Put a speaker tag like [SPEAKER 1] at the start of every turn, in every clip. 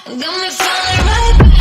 [SPEAKER 1] Got me falling right back.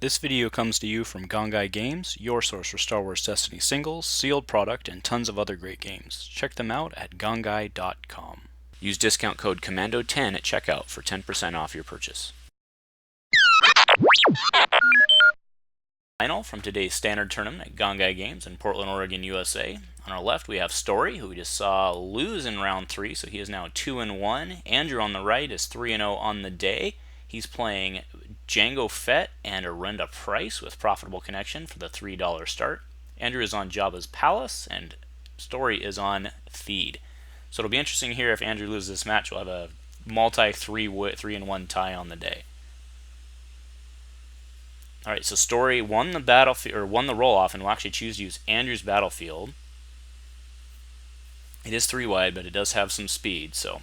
[SPEAKER 2] This video comes to you from Gongaii Games, your source for Star Wars Destiny singles, sealed product, and tons of other great games. Check them out at gongaii.com. Use discount code COMMANDO10 at checkout for 10% off your purchase. Final from today's standard tournament at Gongaii Games in Portland, Oregon, USA. On our left, we have Story, who we just saw lose in round 3, so he is now 2-1. Andrew on the right is 3-0 on the day. He's playing Jango Fett and Arenda Pryce with Profitable Connection for the $3 start. Andrew is on Jabba's Palace, and Story is on Feed. So it'll be interesting here if Andrew loses this match. We'll have a multi 3-1 tie on the day. Alright, so Story won the battlefield, or won the roll-off, and will actually choose to use Andrew's battlefield. It is 3 wide, but it does have some speed, so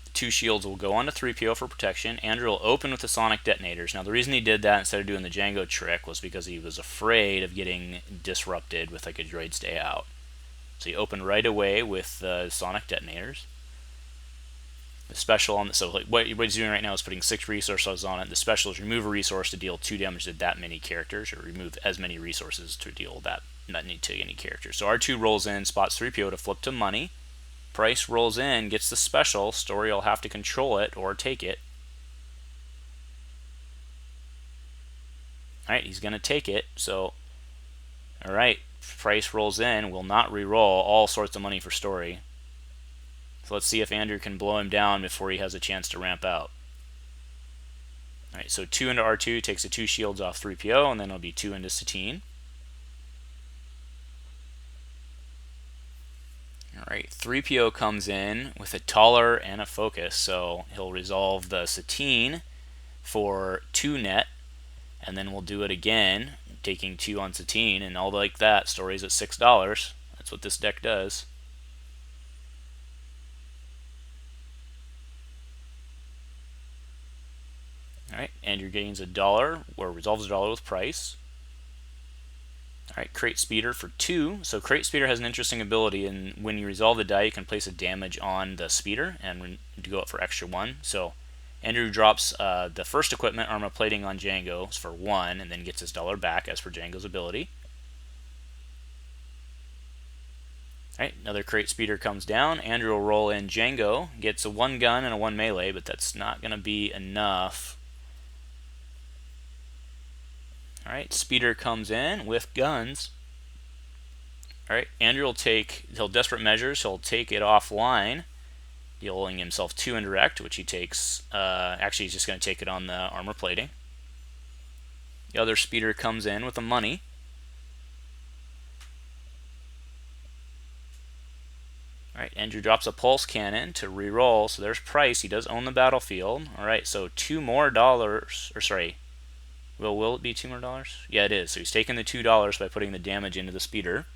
[SPEAKER 2] the 2 shields will go on to 3PO for protection. Andrew will open with the sonic detonators. Now the reason he did that instead of doing the Jango trick was because he was afraid of getting disrupted with like a droid stay out. So he opened right away with the sonic detonators. The special on the, so like what he's doing right now is putting 6 resources on it. The special is remove a resource to deal 2 damage to that many characters, or remove as many resources to deal that not need to any characters. So R2 rolls in, spots 3PO to flip to money. Pryce rolls in, gets the special. Story will have to control it or take it. Alright, he's going to take it. So, alright, Pryce rolls in, will not re-roll. All sorts of money for Story. So let's see if Andrew can blow him down before he has a chance to ramp out. Alright, so 2 into R2 takes the 2 shields off 3PO, and then it'll be 2 into Satine. Alright, 3PO comes in with a taller and a focus, so he'll resolve the Satine for 2 net, and then we'll do it again, taking 2 on Satine, and all like that. Story's at $6. That's what this deck does. Alright, Andrew gains $1, or resolves $1 with Pryce. Alright, Crate Speeder for 2. So Crate Speeder has an interesting ability, and when you resolve the die, you can place a damage on the speeder and to go up for extra 1. So Andrew drops the first equipment, armor plating on Jango for 1, and then gets his $1 back as per Jango's ability. Alright, another Crate Speeder comes down. Andrew will roll in Jango, gets a 1 gun and a 1 melee, but that's not going to be enough. Alright, Speeder comes in with guns. Alright, Andrew will he'll Desperate Measures, he'll take it offline, dealing himself 2 indirect, which he takes, actually he's just going to take it on the armor plating. The other Speeder comes in with the money. Alright, Andrew drops a Pulse Cannon to re-roll, so there's Pryce, he does own the battlefield. Alright, so $2 more, or sorry, will it be $2 more? Yeah, it is. So he's taking the $2 by putting the damage into the speeder.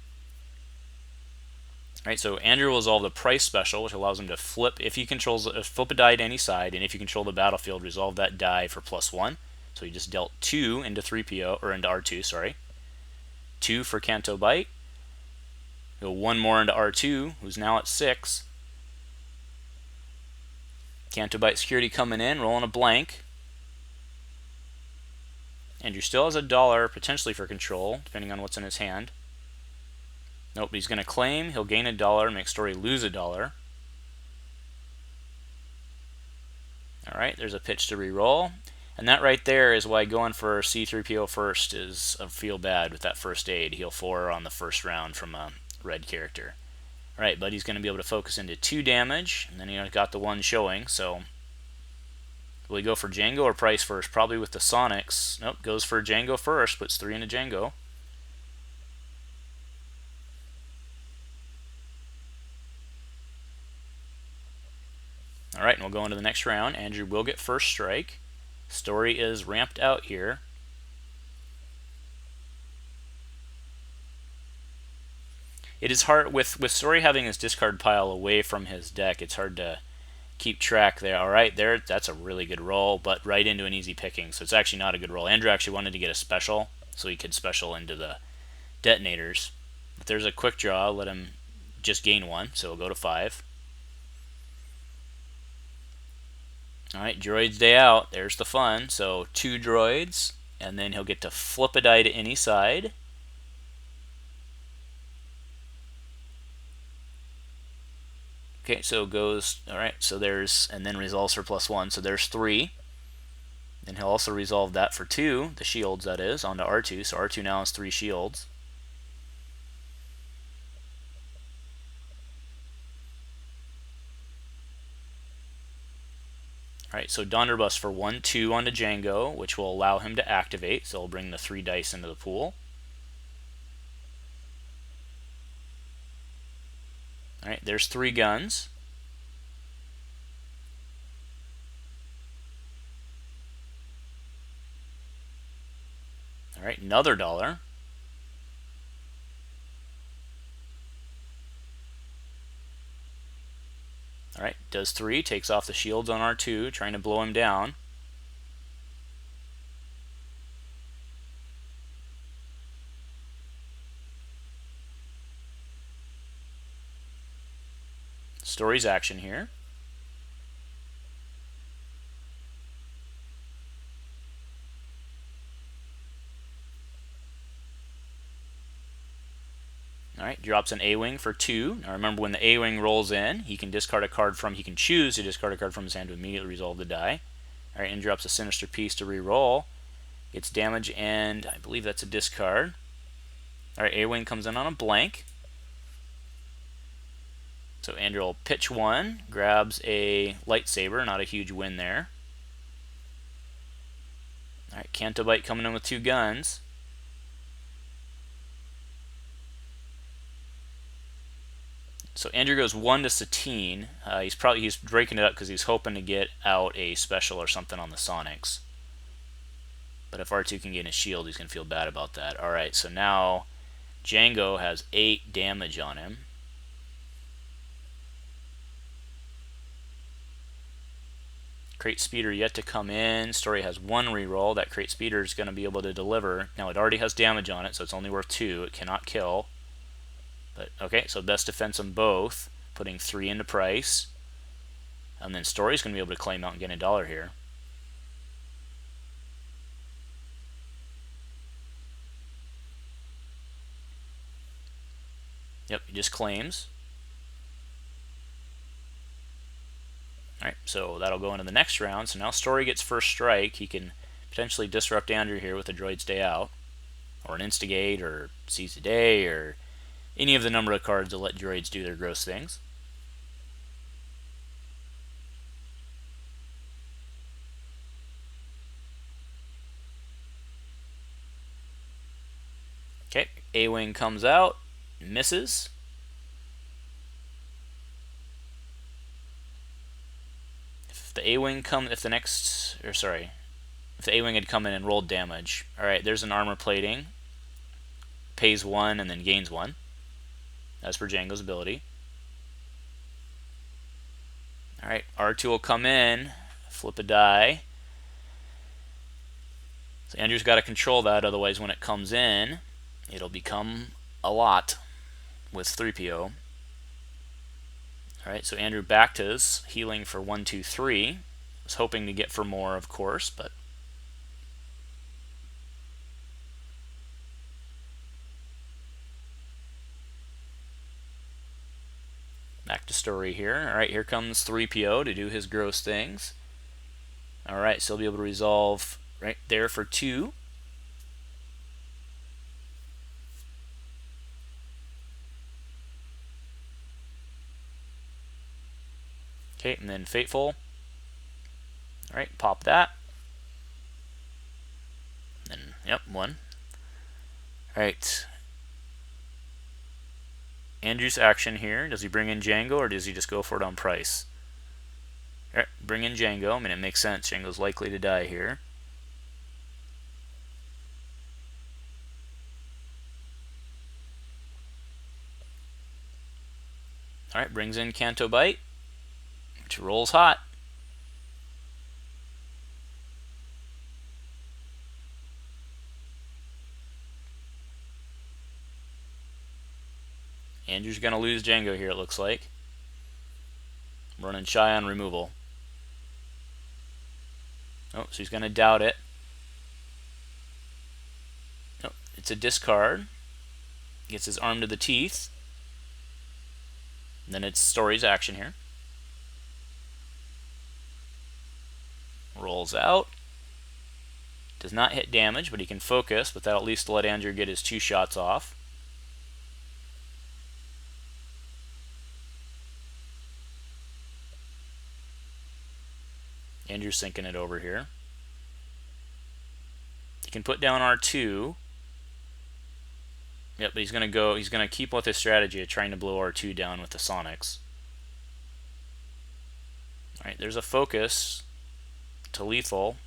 [SPEAKER 2] Alright, so Andrew will resolve the Pryce special, which allows him to flip if he controls flip a die to any side, and if you control the battlefield, resolve that die for +1. So he just dealt 2 into 3PO, or into R2, sorry. 2 for Canto Bite. Go 1 more into R2, who's now at 6. Canto Bite Security coming in, rolling a blank. Andrew still has $1 potentially for control, depending on what's in his hand. Nope, he's going to claim. He'll gain $1 and make Story lose $1. Alright, there's a pitch to re-roll. And that right there is why going for C-3PO first is feel bad with that first aid. Heal 4 on the first round from a red character. Alright, but he's going to be able to focus into 2 damage, and then he got the 1 showing, so will he go for Jango or Pryce first? Probably with the Sonics. Nope, goes for Jango first, puts 3 into Jango. Alright, and we'll go into the next round. Andrew will get first strike. Story is ramped out here. It is hard, with Story having his discard pile away from his deck, it's hard to keep track there. Alright, that's a really good roll, but right into an easy picking, so it's actually not a good roll. Andrew actually wanted to get a special, so he could special into the detonators. If there's a quick draw, let him just gain 1, so we'll go to 5. Alright, droid's day out. There's the fun. So 2 droids, and then he'll get to flip a die to any side. Okay, so it goes, alright, so there's, and then resolves for +1, so there's 3. Then he'll also resolve that for 2, the shields that is, onto R2, so R2 now has 3 shields. Alright, so Donderbust for 1/2 onto Jango, which will allow him to activate, so we'll bring the 3 dice into the pool. Alright, there's 3 guns. Alright, another $1. Alright, does 3, takes off the shields on R2, trying to blow him down. Story's action here. Alright, drops an A-Wing for 2. Now remember, when the A-Wing rolls in, he can discard a card from, he can choose to discard a card from his hand to immediately resolve the die. Alright, and drops a Sinister Piece to re-roll. Gets damage, and I believe that's a discard. Alright, A-Wing comes in on a blank. So Andrew will pitch 1, grabs a lightsaber, not a huge win there. Alright, Canto Bight coming in with 2 guns. So Andrew goes 1 to Satine. He's breaking it up because he's hoping to get out a special or something on the Sonics. But if R2 can gain a shield, he's going to feel bad about that. Alright, so now Jango has 8 damage on him. Crate Speeder yet to come in. Story has 1 reroll. That Crate Speeder is going to be able to deliver. Now it already has damage on it, so it's only worth 2. It cannot kill. But okay, so best defense on both, putting 3 into Pryce. And then Story's going to be able to claim out and get a $1 here. Yep, he just claims. Alright, so that'll go into the next round. So now Story gets first strike. He can potentially disrupt Andrew here with a droid's day out, or an instigate, or seize the day, or any of the number of cards that let droids do their gross things. Okay, A-Wing comes out, misses. If the A-Wing if the A-Wing had come in and rolled damage, alright, there's an armor plating. Pays 1 and then gains 1. As per Jango's ability. Alright, R2 will come in, flip a die. So Andrew's got to control that, otherwise when it comes in, it'll become a lot with 3PO. Alright, so Andrew backed his, healing for 1, 2, 3. Was hoping to get for more, of course, but back to Story here. Alright, here comes 3PO to do his gross things. Alright, so he'll be able to resolve right there for 2. Okay, and then Fateful. Alright, pop that. And, yep, 1. Alright. Andrew's action here. Does he bring in Jango, or does he just go for it on Pryce? Alright, bring in Jango. I mean, it makes sense. Jango's likely to die here. Alright, brings in Canto Bight, which rolls hot. Andrew's going to lose Jango here, it looks like. Running shy on removal. Oh, so he's going to doubt it. Oh, it's a discard. Gets his arm to the teeth. And then it's Story's action here. Rolls out. Does not hit damage, but he can focus, but that'll at least let Andrew get his 2 shots off. Andrew's sinking it over here. He can put down R2. Yep, but he's gonna keep with his strategy of trying to blow R2 down with the Sonics. Alright, there's a focus to lethal.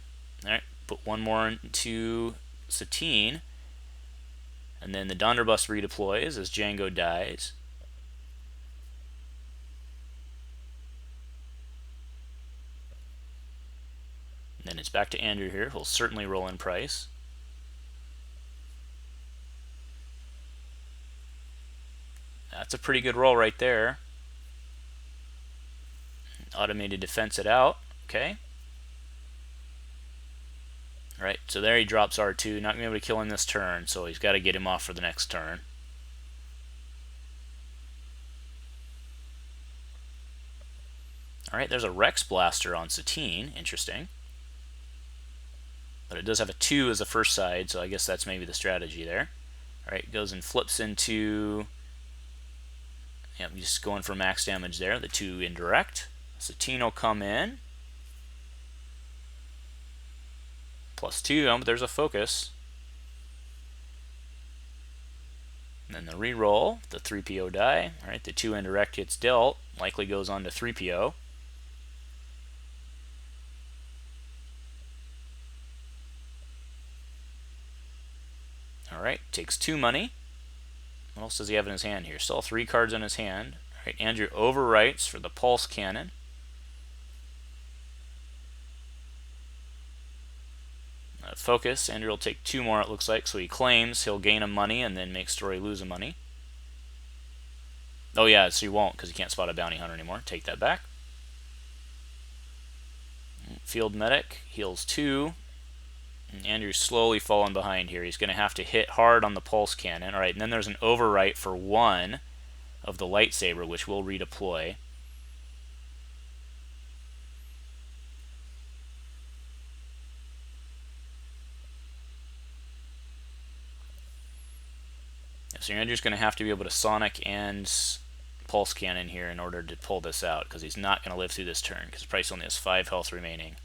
[SPEAKER 2] Alright, put one more into Satine. And then the Donderbust redeploys as Jango dies. And then it's back to Andrew here. He'll certainly roll in Pryce. That's a pretty good roll right there. Automated defense it out. Okay. Right, so there he drops R2. Not going to be able to kill him this turn, so he's got to get him off for the next turn. Alright, there's a Rex Blaster on Satine. Interesting. But it does have a 2 as the first side, so I guess that's maybe the strategy there. Alright, goes and flips into... Yep, just going for max damage there. The 2 indirect. Satine will come in. +2, but there's a focus. And then the reroll, the 3PO die. Alright, the 2 indirect gets dealt. Likely goes on to 3PO. Alright, takes 2 money. What else does he have in his hand here? Still 3 cards in his hand. Alright, Andrew overwrites for the pulse cannon. Focus. Andrew will take 2 more, it looks like, so he claims he'll gain a money and then make Story lose a money. Oh yeah, so he won't because he can't spot a bounty hunter anymore. Take that back. Field medic heals 2. And Andrew's slowly falling behind here. He's going to have to hit hard on the pulse cannon. Alright, and then there's an overwrite for 1 of the lightsaber, which will redeploy. So Andrew's going to have to be able to Sonic and Pulse Cannon here in order to pull this out, because he's not going to live through this turn, because Pryce only has 5 health remaining.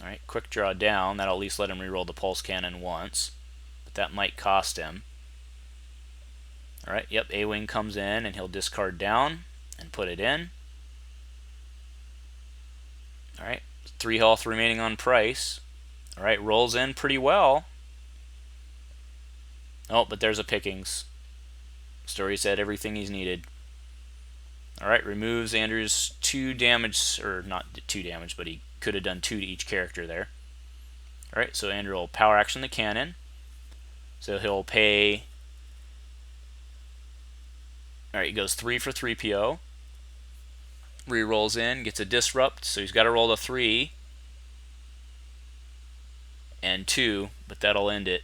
[SPEAKER 2] Alright, quick draw down. That'll at least let him reroll the Pulse Cannon once, but that might cost him. Alright, yep, A-Wing comes in, and he'll discard down and put it in. Alright, 3 health remaining on Pryce. Alright, rolls in pretty well. Oh, but there's a pickings. Story said everything he's needed. Alright, removes Andrew's 2 damage, or not 2 damage, but he could have done 2 to each character there. Alright, so Andrew will power action the cannon. So he'll pay... Alright, he goes 3 for 3PO. Rerolls in, gets a disrupt, so he's got to roll a 3 and 2, but that'll end it.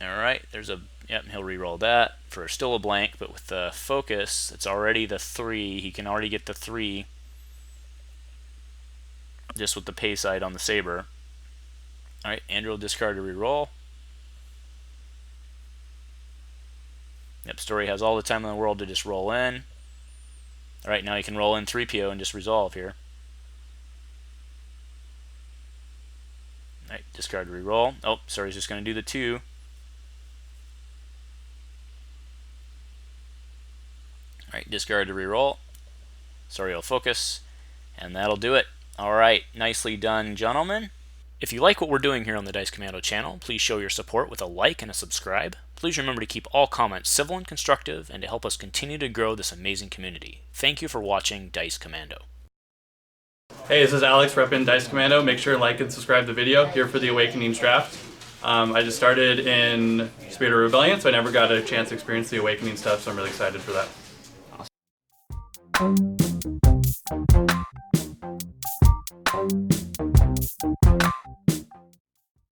[SPEAKER 2] Alright, there's a... Yep, he'll reroll that for still a blank, but with the focus, it's already the 3. He can already get the 3 just with the pay side on the saber. Alright, Andrew will discard to reroll. Yep, Story has all the time in the world to just roll in. Alright, now he can roll in 3PO and just resolve here. Alright, discard to reroll. Oh, Story's just going to do the 2. Alright, discard to reroll. Story will focus. And that'll do it. Alright, nicely done, gentlemen. If you like what we're doing here on the Dice Commando channel, please show your support with a like and a subscribe. Please remember to keep all comments civil and constructive and to help us continue to grow this amazing community. Thank you for watching Dice Commando.
[SPEAKER 3] Hey, this is Alex repping Dice Commando. Make sure to like and subscribe to the video here for the Awakenings draft. I just started in Spirit of Rebellion, so I never got a chance to experience the Awakening stuff, so I'm really excited for that.